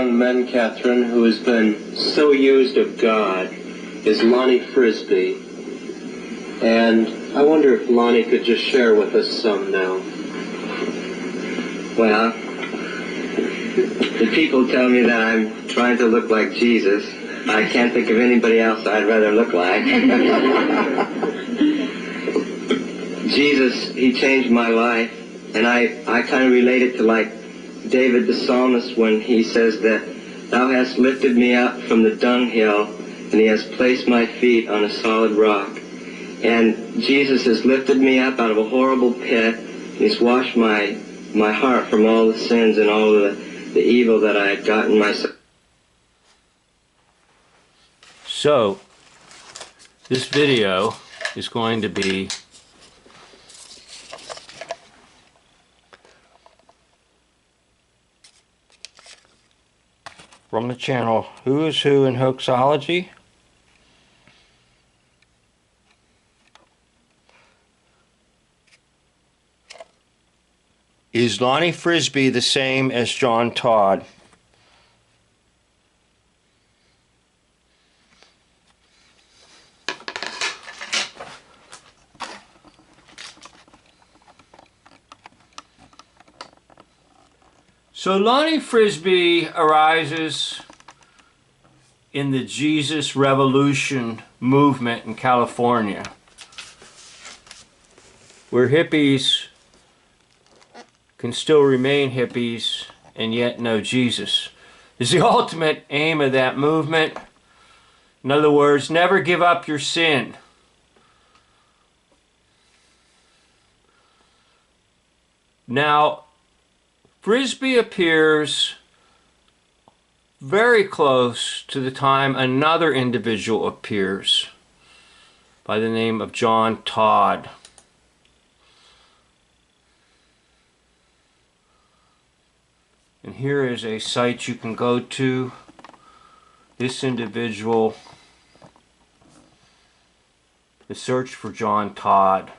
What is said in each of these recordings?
young men, Catherine, who has been so used of God is Lonnie Frisbee. And I wonder if Lonnie could just share with us some now. Well, the people tell me that I'm trying to look like Jesus. I can't think of anybody else I'd rather look like. Jesus, he changed my life, and I kind of relate it to like David the psalmist when he says that thou hast lifted me up from the dunghill, and he has placed my feet on a solid rock. And Jesus has lifted me up out of a horrible pit, and he's washed my heart from all the sins and all of the evil that I had gotten myself. So, this video is going to be from the channel Who is Who in Hoaxology. Is Lonnie Frisbee the same as John Todd? So Lonnie Frisbee arises in the Jesus Revolution movement in California, where hippies can still remain hippies and yet know Jesus. Is the ultimate aim of that movement. In other words, never give up your sin. Now, Frisbee appears very close to the time another individual appears by the name of John Todd. And here is a site you can go to. This individual, the search for John Todd.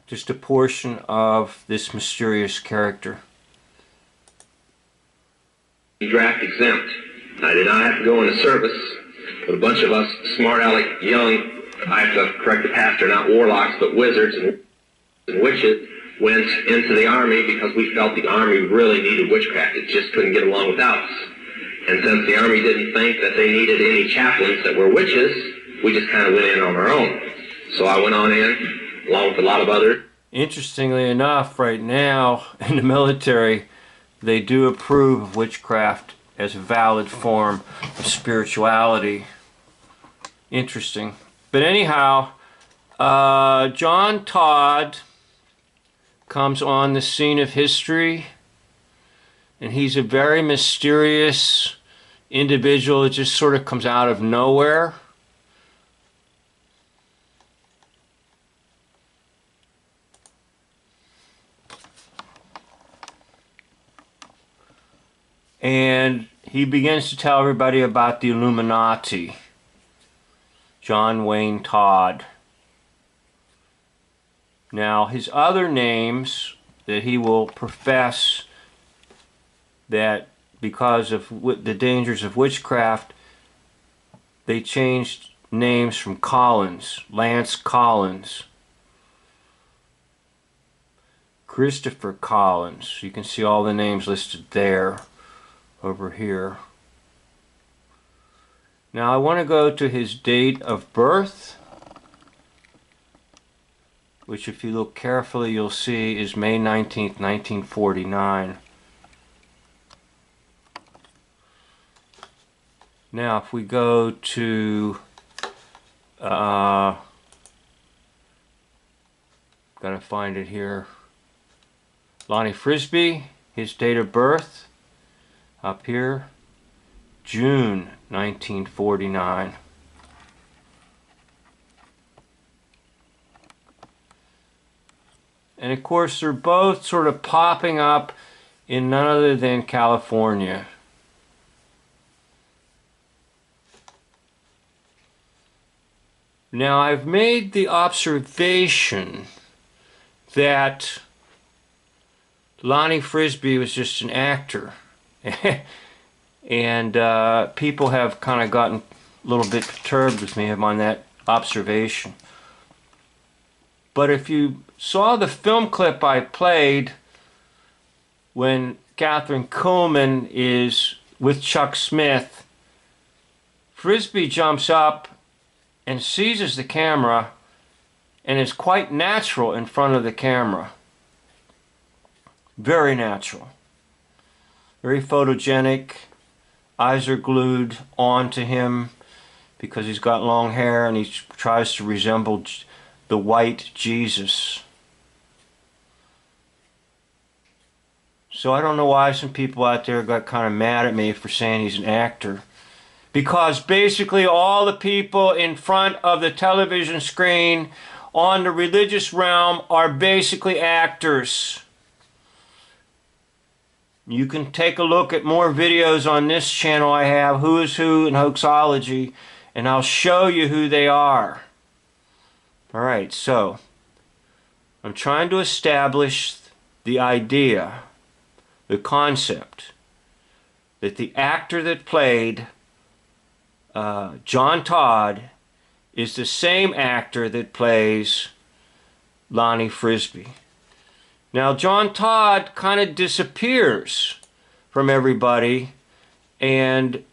Just a portion of this mysterious character. Draft exempt. I did not have to go into service, but a bunch of us smart aleck young, I have to correct the pastor, not warlocks, but wizards and witches, went into the Army because we felt the Army really needed witchcraft. It just couldn't get along without us. And since the Army didn't think that they needed any chaplains that were witches, we just kind of went in on our own. So I went on in, along with a lot of others. Interestingly enough, right now in the military, they do approve of witchcraft as a valid form of spirituality. Interesting. But anyhow, John Todd comes on the scene of history, and he's a very mysterious individual that just sort of comes out of nowhere. And he begins to tell everybody about the Illuminati. John Wayne Todd. Now, his other names that he will profess that because of the dangers of witchcraft, they changed names from Collins, Lance Collins, Christopher Collins. You can see all the names listed there, over here. Now I want to go to his date of birth, which if you look carefully you'll see is May 19th, 1949. Now if we go to gotta find it here, Lonnie Frisbee, his date of birth up here, June 1949. And of course they're both sort of popping up in none other than California. Now I've made the observation that Lonnie Frisbee was just an actor. And people have kind of gotten a little bit perturbed with me on that observation. But if you saw the film clip I played when Catherine Kuhlman is with Chuck Smith, Frisbee jumps up and seizes the camera and is quite natural in front of the camera. Very natural. Very photogenic. Eyes are glued onto him because he's got long hair and he tries to resemble the white Jesus. So I don't know why some people out there got kind of mad at me for saying he's an actor. Because basically all the people in front of the television screen on the religious realm are basically actors. You can take a look at more videos on this channel I have, Who is Who and Hoaxology, and I'll show you who they are. Alright, so I'm trying to establish the idea, the concept, that the actor that played John Todd is the same actor that plays Lonnie Frisbee. Now, John Todd kind of disappears from everybody, and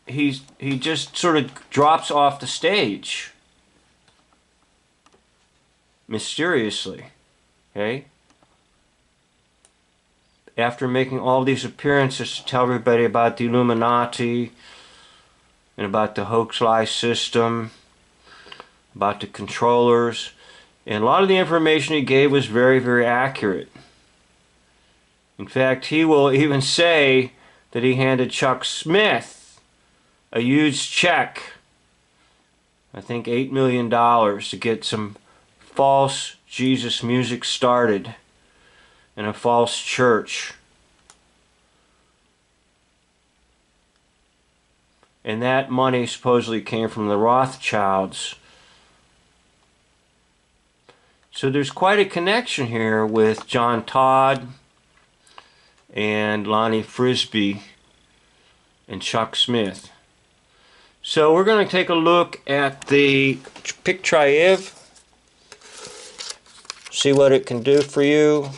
he just sort of drops off the stage mysteriously, okay? After making all these appearances to tell everybody about the Illuminati and about the hoax lie system, about the controllers. And a lot of the information he gave was very, very accurate. In fact, he will even say that he handed Chuck Smith a huge check, I think $8 million, to get some false Jesus music started in a false church. And that money supposedly came from the Rothschilds. So there's quite a connection here with John Todd and Lonnie Frisbee and Chuck Smith. So we're going to take a look at the Portrayed, see what it can do for you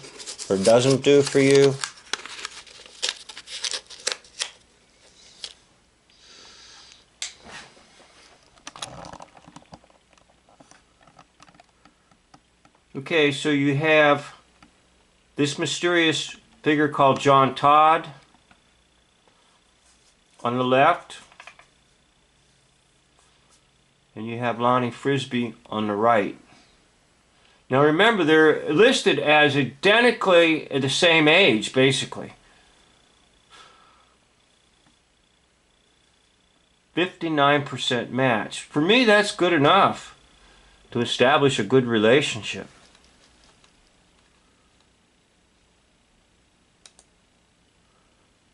or doesn't do for you. Okay, so you have this mysterious figure called John Todd on the left, and you have Lonnie Frisbee on the right. Now remember, they're listed as identically at the same age, basically. 59% match. For me, that's good enough to establish a good relationship.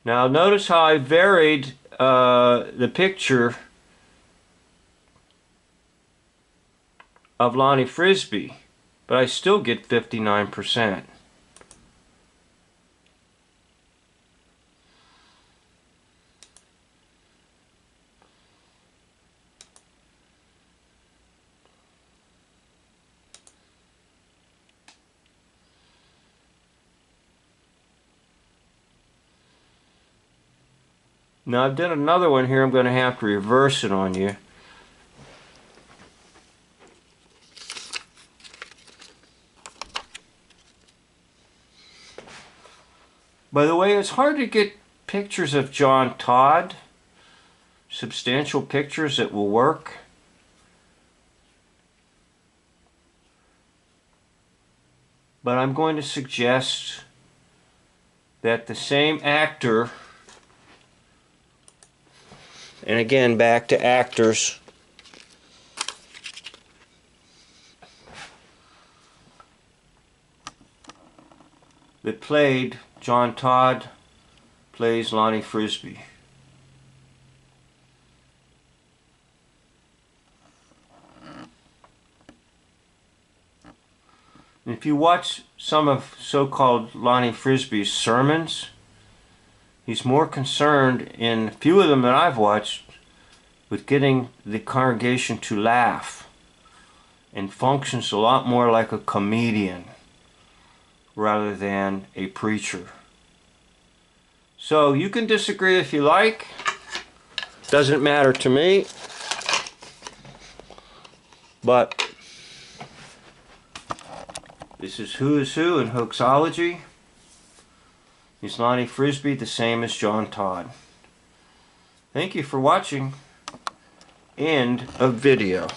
Now notice how I varied the picture of Lonnie Frisbee, but I still get 59%. Now I've done another one here. I'm going to have to reverse it on you. By the way, it's hard to get pictures of John Todd, substantial pictures that will work. But I'm going to suggest that the same actor, and again back to actors, that played John Todd plays Lonnie Frisbee. And if you watch some of so-called Lonnie Frisbee's sermons, he's more concerned in a few of them that I've watched with getting the congregation to laugh, and functions a lot more like a comedian rather than a preacher. So you can disagree if you like. Doesn't matter to me. But this is Who is Who in Hoaxology. Is Lonnie Frisbee the same as John Todd? Thank you for watching. End of video.